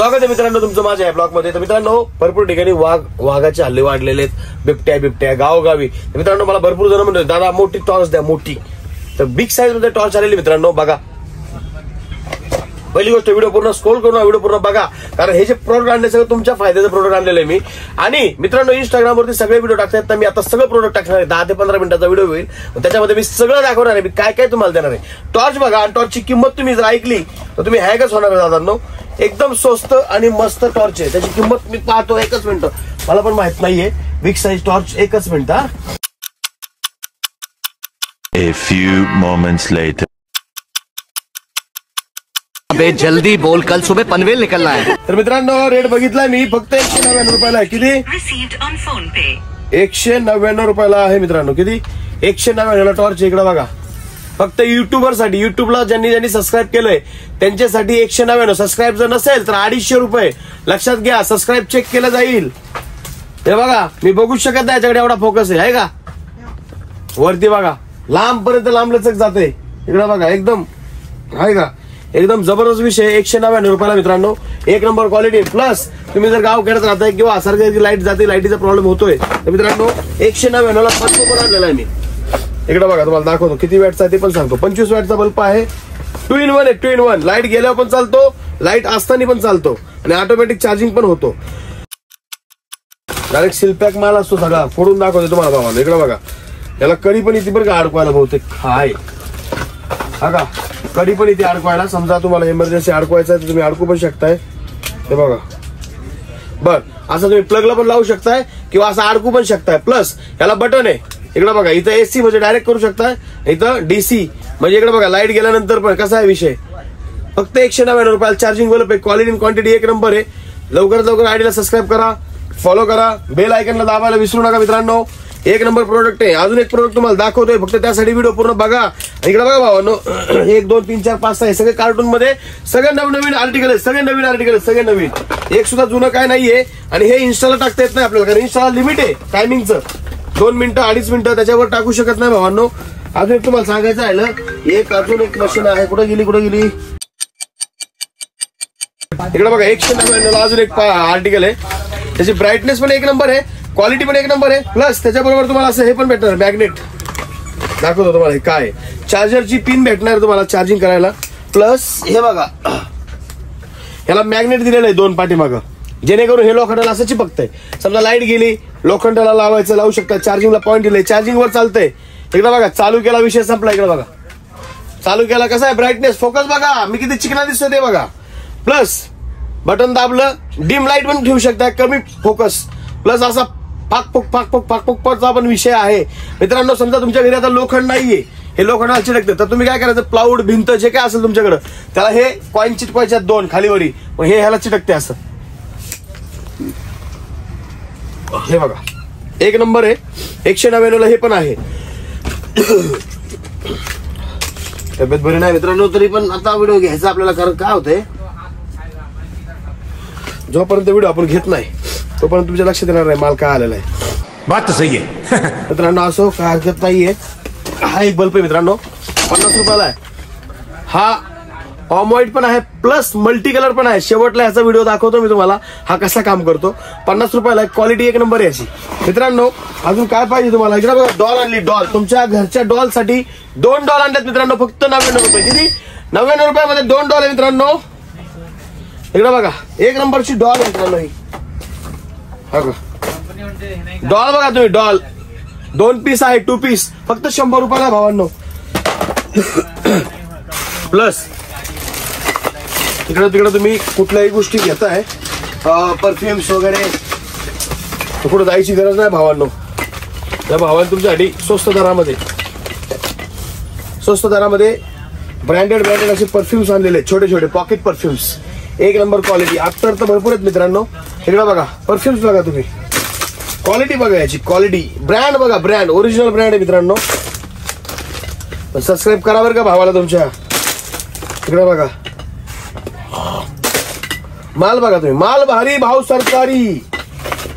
स्वागत आहे मित्रांनो तुमचं माझ्या या ब्लॉग मध्ये। तर मित्रांनो भरपूर ठिकाणी वाघाचे हल्ले वाढलेले आहेत, बिबट्या गावोगावी। मित्रांनो मला भरपूर जण म्हणतात दादा मोठी टॉर्च द्या मोठी, तर बिग साईज मध्ये टॉर्च आलेली मित्रांनो बघा। पहिली गोष्ट व्हिडिओ पूर्ण स्क्रोल करून व्हिडिओ पूर्ण बघा, कारण हे जे प्रोडक्ट आणले सगळं तुमच्या फायद्याचं प्रोडक्ट आणलेलं आहे मी। आणि मित्रांनो इंस्टाग्राम वरती सगळे व्हिडिओ टाकतात, तर मी आता सगळं प्रोडक्ट टाकणार आहे। 10 ते 15 मिनिटाचा व्हिडिओ होईल, त्याच्यामध्ये मी सगळं दाखवणार आहे, मी काय काय तुम्हाला देणार आहे। टॉर्च बघा, आणि टॉर्चची किंमत तुम्ही जर ऐकली तर तुम्ही हॅकच होणार आहे दादांनो। एकदम स्वस्त आणि मस्त टॉर्च आहे, त्याची किंमत मी पाहतो। एकच मिनिट, मला पण माहित नाहीये बिग साईज टॉर्च। एकच मिनिट हा। A few moments later. अबे जल्दी बोल, कल सुबह पनवेल निकलना है। तर मित्रांनो रेट बघितला मी, फक्त 199 रुपयाला आहे। किती? Received on phone pay. 199 रुपयाला आहे मित्रांनो। किती? 199 टॉर्च इकडे बघा, फक्त युट्यूबर साठी। युट्यूबला ज्यांनी सबस्क्राईब केलंय त्यांच्यासाठी 199। सबस्क्राईब जर नसेल तर 250 रुपये। लक्षात घ्या, सबस्क्राईब चेक केलं जाईल। हे बघा मी बघू शकत नाही, याच्याकडे एवढा फोकस आहे का? वरती बघा, लांब पर्यंत लांब लचक जाते। इकडे बघा, एकदम आहे का, एकदम जबरदस्त विषय। 199 रुपयाला मित्रांनो, एक नंबर क्वालिटी। प्लस तुम्ही जर गाव खेळत राहताय किंवा सारखी लाईट जाते, लाईटीचा प्रॉब्लेम होतोय, तर मित्रांनो 199 ला 5 रुपये आणलेला आहे मी। इकडे बघा, तुम्हाला दाखवतो किती वॅटचा ते पण सांगतो। 25 वॅटचा बल्ब आहे, 2 in 1 आहे। 2 in 1 लाईट गेल्यावर पण चालतो, लाईट असताना पण चालतो, आणि ऑटोमॅटिक चार्जिंग पण होतो। डायरेक्ट सिलपॅक माल असतो सगळा, फोडून दाखवतो तुम्हाला भावाला। इकडे बघा, याला कडी पण येते बरं का अडकवायला, बहुतेक हाय हा का, कडी पण इथे अडकवायला। समजा तुम्हाला इमर्जन्सी अडकवायचं आहे तर तुम्ही अडकू पण शकताय। हे बघा, बर असं तुम्ही प्लगला पण लावू शकताय किंवा असं अडकू पण शकताय। प्लस याला बटन आहे, इकडे बघा, इथं एसी म्हणजे डायरेक्ट करू शकताय, इथं डीसी म्हणजे इकडे बघा लाईट गेल्यानंतर पण कसा आहे विषय। फक्त 199 रुपयाला चार्जिंग वाला, क्वालिटी आणि क्वांटिटी एक नंबर आहे। लवकरात लवकर आयडीला सबस्क्राईब करा, फॉलो करा, बेल आयकनला दाबायला विसरू नका मित्रांनो। एक नंबर प्रोडक्ट आहे। अजून एक प्रोडक्ट तुम्हाला दाखवतोय, फक्त त्यासाठी व्हिडिओ पूर्ण बघा। इकडे बघा भावानो, 1 2 3 4 5 6 सगळे कार्टून मध्ये सगळे नवीन आर्टिकल आहे, सगळे नवीन आर्टिकल आहे, सगळे नवीन, एक सुद्धा जुनं काय नाहीये। आणि हे इन्स्टाला टाकता येत नाही आपल्याला, कारण इन्स्टाला लिमिट आहे टायमिंगचं, 2 मिनिटं 2.5 मिनिटं, त्याच्यावर टाकू शकत नाही भावांनो। अजून एक तुम्हाला सांगायचं आहे ना, अजून एक मशीन आहे, कुठे गेली इकडे बघा, 199 ला अजून एक आर्टिकल आहे। त्याची ब्राईटनेस पण एक नंबर आहे, क्वालिटी पण एक नंबर आहे। प्लस त्याच्याबरोबर तुम्हाला असं हे पण भेटणार, मॅग्नेट दाखवतो तुम्हाला काय, चार्जरची पिन भेटणार तुम्हाला चार्जिंग करायला। प्लस हे बघा, ह्याला मॅग्नेट दिलेलं आहे 2 पाठीमागं, जेणेकरून हे लोखंडाला असं चिपकतंय। समजा लाईट गेली, लोखंडाला लावू शकता, चार्जिंगला पॉईंट दिले, चार्जिंग वर चालतंय। इकडे बघा, चालू केला विषय संपला। इकडे बघा, चालू केला कसा आहे, ब्राईटनेस, फोकस बघा मी किती चिकना दिसतोय ते बघा। प्लस बटन दाबलं, डिम लाईट पण ठेवू शकता, कमी फोकस। प्लस असा फाकफुकचा पण विषय आहे मित्रांनो। समजा तुमच्या घरी आता लोखंड नाहीये, हे लोखंड चिटकतं, तर तुम्ही काय करायचं, प्लाऊड भिंत जे काय असेल तुमच्याकडे, त्याला हे कॉइन चिटकवायच्या 2 खालीवरी, मग हे ह्याला चिटकते असं। हे बघा, एक नंबर आहे। 199 ला हे पण आहे। तब्येत बरी नाही मित्रांनो, तरी पण आता व्हिडिओ घ्यायचा आपल्याला, कारण काय होतंय, जोपर्यंत व्हिडिओ आपण घेत नाही तोपर्यंत तुमच्या लक्षात येणार नाही माल काय आलेला आहे। बात तो सही आहे मित्रांनो, असो काय हरकत नाहीये। हा एक बल्ब आहे मित्रांनो, 50 रुपयाला आहे। हा ऑम व्हाईट पण आहे, प्लस मल्टी कलर पण आहे। शेवटला ह्याचा व्हिडिओ दाखवतो मी तुम्हाला, हा कसा काम करतो। 50 रुपयाला, क्वालिटी एक नंबर आहे याची मित्रांनो। अजून काय पाहिजे तुम्हाला, इकडे बघा, डॉल आणली, डॉल तुमच्या घरच्या डॉल साठी 2 डॉल आणल्यात मित्रांनो, फक्त 99 रुपये। किती? 99 रुपयामध्ये 2 डॉल आहे मित्रांनो। इकडे बघा, एक नंबरची डॉल आहे मित्रांनो ही, डॉल बघा तुम्ही, डॉल 2 पीस आहे, 2 पीस, फक्त 100 रुपयाला भावांनो। प्लस तिकडे तुम्ही कुठल्याही गोष्टी घेताय, परफ्युम्स वगैरे, कुठं जायची गरज नाही भावांनो। त्या भावांना तुमच्यासाठी स्वस्त दरामध्ये ब्रँडेड असे परफ्युम्स आणलेले, छोटे पॉकेट परफ्युम्स, एक नंबर क्वालिटी। अत्तर तर भरपूर आहेत मित्रांनो। इकडे बघा, परफ्युम्स बघा तुम्ही, क्वालिटी बघा याची, क्वालिटी, ब्रँड बघा, ब्रँड ओरिजिनल ब्रँड आहे मित्रांनो। सबस्क्राईब करा बरं का भावाला तुमच्या। इकडे बघा, माल बघा तुम्ही, माल भारी, भाव सरकारी,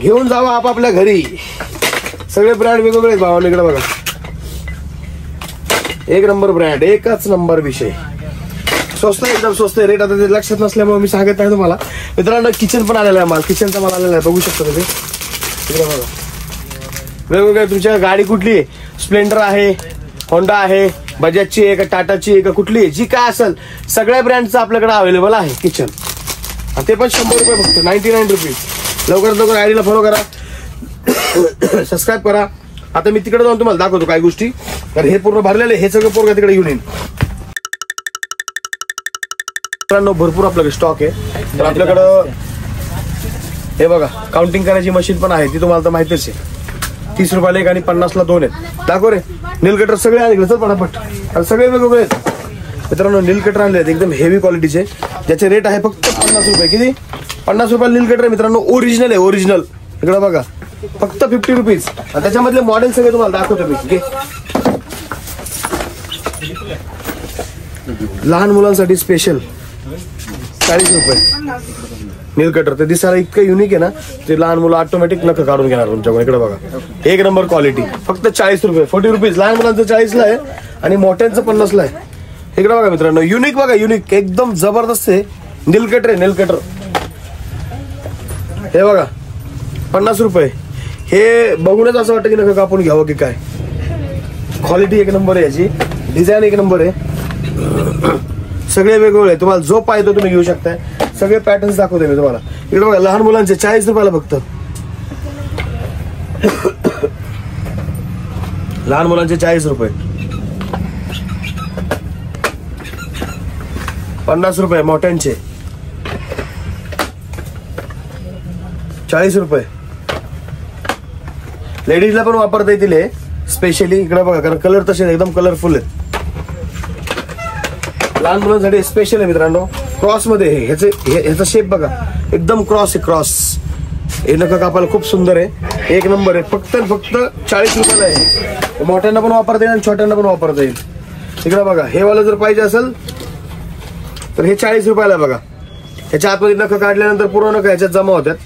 घेऊन जावा आपापल्या घरी। सगळे ब्रँड वेगवेगळे आहेत भावाला। इकडे बघा, एक नंबर ब्रँड, एकच नंबर विषय। स्वस्त एकदम स्वस्त रेट आता ते लक्षात नसल्यामुळे मी सांगत नाही तुम्हाला. मित्रांनो किचन पण आलेला आहे, माल किचनचा माल आलेला आहे, बघू शकता तुम्ही. इकडे बघा वेगवेगळ्या तुमच्या गाडी कुठली आहे, स्प्लेंडर आहे, होंडा आहे, बजाजची आहे का टाटाची आहे का कुठली आहे, जी काय असेल सगळ्या ब्रँडचं आपल्याकडे अवेलेबल आहे किचन. ते पण 100 रुपये फक्त, 99 रुपीज. लवकरात लवकर आयडीला फॉलो करा, सबस्क्राईब करा. आता मी तिकडे जाऊन तुम्हाला दाखवतो काही गोष्टी, तर हे पूर्ण भरलेले, हे सगळं पोरगा तिकडे घेऊन येईल. मित्रांनो भरपूर आपल्याकडे स्टॉक आहे. तर आपल्याकडं हे बघा काउंटिंग करायची मशीन पण आहे, ती तुम्हाला तर माहितीच आहे. 30 रुपयाला एक आणि 50ला 2 आहेत. दाखव रे नील कटर सगळे आणले चल पटापट, आणि सगळे वेगवेगळे आहेत. मित्रांनो नील कटर आणले आहेत एकदम हेवी क्वालिटीचे, ज्याचे रेट आहे फक्त 50 रुपये. किती? 50 रुपयाला नील कटर मित्रांनो, ओरिजिनल आहे ओरिजिनल. इकडे बघा फक्त 50 रुपीज. त्याच्यामधले मॉडेल सगळे तुम्हाला दाखवतो मी. लहान मुलांसाठी स्पेशल 40 रुपये नील कटर. ते दिसायला इतकं युनिक आहे ना, ते लहान मुलं ऑटोमॅटिक नख काढून घेणार तुमच्याकडे. इकडे बघा एक नंबर क्वालिटी, फक्त 40 रुपये, 40 रुपीज. लहान मुलांचं 40ला आहे आणि मोठ्यांचं 50ला आहे. इकडे बघा मित्रांनो युनिक बघा, युनिक एकदम जबरदस्त आहे. नील कटर आहे, नील कटर. हे बघा 50 रुपये. हे बघूनच असं वाटतं की नका कापून घ्यावं की काय. क्वालिटी एक नंबर आहे याची, डिझाईन एक नंबर आहे, सगळे वेगवेगळे. तुम्हाला जो पाहिजे तो तुम्ही घेऊ शकताय. सगळे पॅटर्न्स दाखवते मी तुम्हाला. इकडे बघा लहान मुलांचे 40 रुपयाला फक्त. लहान मुलांचे 40 रुपये, 50 रुपये मोठ्यांचे, 40 रुपये. लेडीजला पण वापरता येतील हे स्पेशली. इकडे बघा कारण कलर तसे एकदम कलरफुल आहेत. लहान मुलांसाठी स्पेशल आहे मित्रांनो. क्रॉस मध्ये ह्याचा शेप बघा एकदम क्रॉस आहे, क्रॉस. हे नका कापायला खूप सुंदर आहे, एक नंबर आहे. फक्त 40 रुपयाला आहे. मोठ्यांना पण वापरता येईल आणि छोट्यांना पण वापरता येईल. इकडे बघा हे वाला जर पाहिजे असेल तर हे 40 रुपयाला बघा. ह्याच्या आतमध्ये नख काढल्यानंतर पूर्ण नख ह्याच्यात जमा होतात,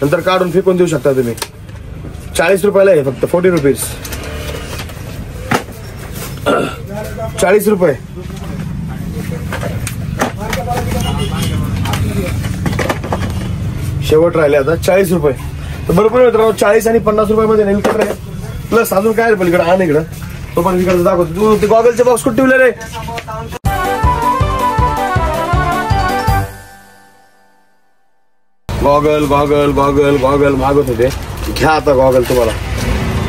नंतर काढून फेकून देऊ शकता तुम्ही. 40 रुपयाला आहे फक्त, 40 रुपीज. 40 रुपये. शेवट राहिले आता 40 रुपये. तर भरपूर मित्रांनो 40 आणि 50 रुपयामध्ये नील कटर आहे. प्लस अजून काय पलीकडे आण इकडं, तो पण इकडे दाखवतो. तू ते गॉगलचे बॉक्स कुठे ठेवले रे? गॉगल गॉगल गॉगल गॉगल मागत होते, घ्या आता गॉगल तुम्हाला.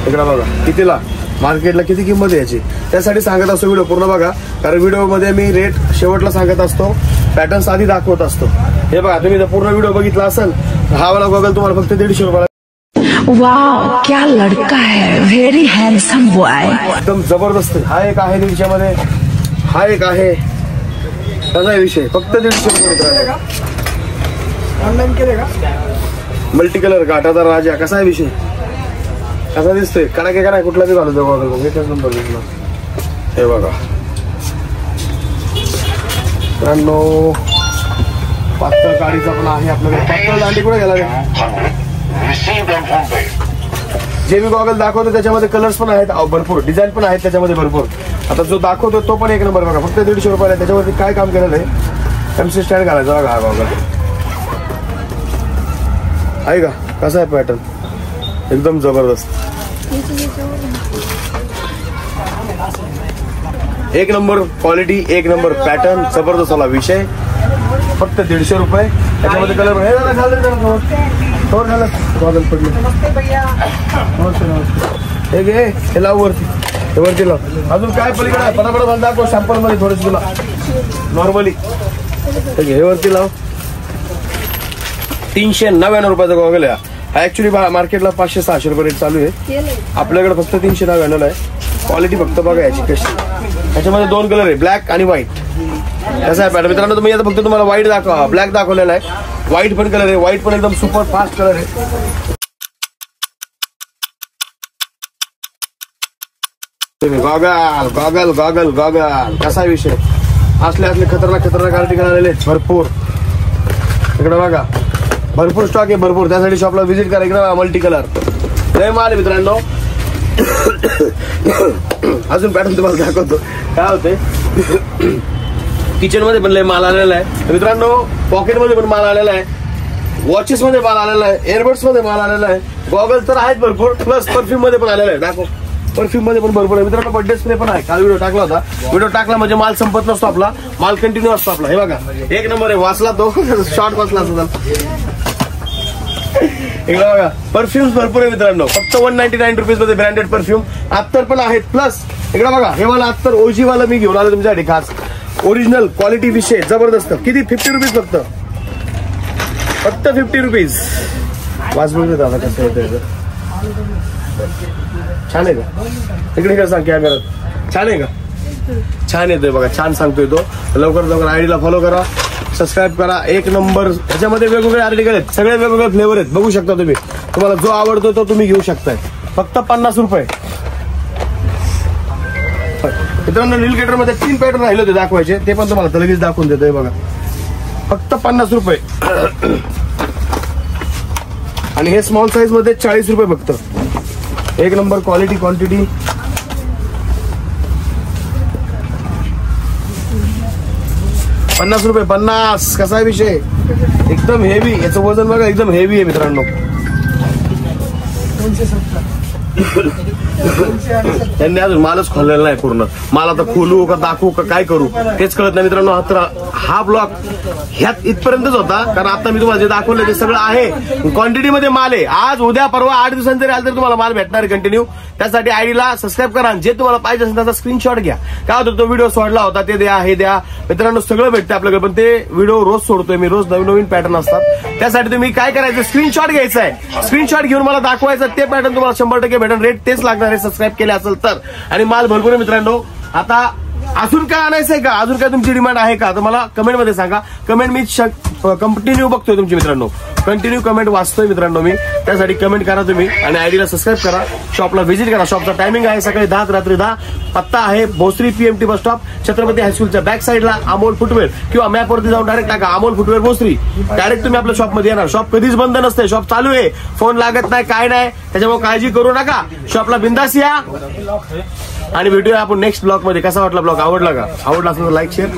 इकडे बघा कितीला, मार्केटला किती किंमत आहे याची, त्यासाठी सांगत असतो व्हिडिओ पूर्ण बघा. कारण व्हिडिओ मध्ये मी रेट शेवटला सांगत असतो, पॅटर्न्स आधी दाखवत असतो. हे बघा तुम्ही जर पूर्ण व्हिडिओ बघितला असेल, हा वाला गॉगल तुम्हाला फक्त 150 रुपयाला. वाव क्या लड़का है, व्हेरी हँडसम बॉय. एकदम जबरदस्त. हा एक आहे 150 मध्ये, हा एक आहे त्याचा विषय फक्त 150 रुपये. ऑनलाईन केले का? मल्टी कलर काटाचा राजा. कसा आहे विषय, कसा दिसतोय, कडाके का नाही कुठला बी घालू गॉगल. एकच नंबर दिसला. हे बघा मित्रांनो पातळ गाडीचा पण आहे आपल्याकडे. पातळ दांडी कुठे गेला रे? जे मी गॉगल दाखवतो त्याच्यामध्ये कलर्स पण आहेत भरपूर, डिझाईन पण आहेत त्याच्यामध्ये भरपूर. आता जो दाखवतो तो पण एक नंबर बघा, फक्त 150 रुपयाला. त्याच्यावरती काय काम केलेलं आहे, MC स्टँड घालायचा बघा. हा गॉगल आहे का, कसा आहे पॅटर्न, एकदम जबरदस्त. एक नंबर क्वालिटी, एक नंबर पॅटर्न, जबरदस्त आला विषय. फक्त 150 रुपये. त्याच्यामध्ये कलर गॉगल पडले. हे घे, हे लाव वरती, हे वरती लाव. अजून काय पलीकडे पटापट मला दाखव सॅम्पल मध्ये थोडंसं तुला नॉर्मली. हे वरती लाव. 399 रुपयाचा गॉगल आहे हा. ऍक्च्युली मार्केटला 500-600 रुपये रेट चालू आहे, आपल्याकडे फक्त 399 आहे. क्वालिटी फक्त बघा याची कशी. त्याच्यामध्ये 2 कलर आहे, ब्लॅक आणि व्हाईट. कसं आहे पॅटर्न मित्रांनो, तुम्ही आता फक्त तुम्हाला व्हाईट दाखवा, ब्लॅक दाखवलेला आहे. व्हाईट पण कलर आहे, व्हाईट पण एकदम सुपर फास्ट कलर आहे. Goggle goggle goggle goggle. कसा विषय, असले खतरनाक खतरनाक आर्टिकल आलेले भरपूर. इकडे बघा भरपूर स्टॉक आहे भरपूर, त्यासाठी शॉपला व्हिजिट करा. इकडे मल्टी कलर लय माल मित्रांनो. अजून पॅटर्न तुम्हाला दाखवतो काय होते. किचन मध्ये पण लय माल आलेला आहे. तर मित्रांनो पॉकेट मध्ये पण माल आलेला आहे, वॉचेस मध्ये माल आलेला आहे, एअरबड्स मध्ये माल आलेला आहे, गॉगल तर आहेत भरपूर, प्लस परफ्यूम मध्ये पण आलेला आहे. दाखव, परफ्यूम मध्ये पण भरपूर आहे मित्रांनो. बर्थडे स्प्रे पण आहे, काल व्हिडिओ टाकला होता. व्हिडिओ टाकला म्हणजे माल संपत नसतो आपला, माल कंटिन्यू असतो आपला. हे बघा एक नंबर आहे, वाचला तो शॉर्ट वाचला असतो. इकडे बघा परफ्युम्स भरपूर आहे मित्रांनो, फक्त 199 रुपीज मध्ये ब्रँडेड परफ्यूम. अत्तर पण आहेत, प्लस इकडे बघा हे वाला अत्तर ओजी वाला मी घेऊन आलो तुमच्यासाठी खास. ओरिजिनल क्वालिटी विषय जबरदस्त. किती? 50 रुपीज फक्त 50 रुपीज. वाजवून दादा कसं येतं, छान आहे का? इकडे काय सांग कॅमेरात, छान आहे का? छान येतोय बघा, छान सांगतोय तो. लवकर आयडीला फॉलो करा, सबस्क्राईब करा. एक नंबर. ह्याच्यामध्ये वेगवेगळे आर्टिकल आहेत, सगळे वेगवेगळे फ्लेवर आहेत, बघू शकता तुम्ही. तुम्हाला जो आवडतो तो तुम्ही घेऊ शकताय. फक्त 50 रुपये. मित्रांनो नीलकेटर मध्ये 3 पॅटर्न राहिले होते दाखवायचे, ते पण तुम्हाला लगेच दाखवून देतोय बघा. फक्त 50 रुपये. आणि हे स्मॉल साईज मध्ये 40 रुपये फक्त. एक नंबर क्वालिटी क्वांटिटी. ₹50. 50. कसा आहे विषय? एकदम हेवी. याचं वजन बघा, एकदम हेवी आहे मित्रांनो. त्यांनी अजून मालच खोललेला नाही पूर्ण. माल आता खोलू का दाखवू का काय करू तेच कळत नाही मित्रांनो. तर हा ब्लॉग ह्यात इथपर्यंतच होता, कारण आता मी तुम्हाला जे दाखवलं ते सगळं आहे. क्वांटिटी मध्ये माल आहे. आज उद्या परवा 8 दिवसांनी जरी आलं तरी तुम्हाला माल भेटणार आहे कंटिन्यू. त्यासाठी आयडीला सबस्क्राईब करा, जे तुम्हाला पाहिजे असेल त्याचा स्क्रीनशॉट घ्या. काय होतं, तो व्हिडिओ सोडला होता ते द्या, हे द्या. मित्रांनो सगळं भेटतं आपल्याकडे, पण ते व्हिडिओ रोज सोडतोय मी, रोज नवीन पॅटर्न असतात. त्यासाठी तुम्ही काय करायचं, स्क्रीनशॉट घ्यायचा आहे, स्क्रीनशॉट घेऊन मला दाखवायचं. ते पॅटर्न तुम्हाला 100% भेटेल. रेट तेच लागणार आहे सबस्क्राईब केले असेल तर. आणि माल भरपूर आहे मित्रांनो. आता अजून काय आणायचंय का, अजून काय तुमची डिमांड आहे का, तर मला कमेंट मध्ये सांगा. कमेंट मी कंटिन्यू बघतोय तुमची मित्रांनो, कंटिन्यू कमेंट वाचतोय मित्रांनो मी. त्यासाठी कमेंट करा तुम्ही आणि आयडीला सबस्क्राईब करा. शॉपला व्हिजिट करा. शॉपचा टायमिंग आहे सकाळी 10 ते रात्री 10. पत्ता आहे Bhosari PMT bus stop, Chhatrapati हायस्कूलच्या बॅक साईडला अमोल फुटवेअर, किंवा मॅपवरती जाऊन डायरेक्ट टाका अमोल फुटवेअर भोसरी. डायरेक्ट तुम्ही आपल्या शॉपमध्ये येणार. शॉप कधीच बंद नसते, शॉप चालू आहे, फोन लागत नाही, काय नाही. त्याच्यामुळे काळजी करू नका, शॉपला बिंदास या. आणि भेटूया आपण नेक्स्ट ब्लॉग मध्ये. कसा वाटला ब्लॉग, आवडला का? आवडला असेल तर लाईक शेअर.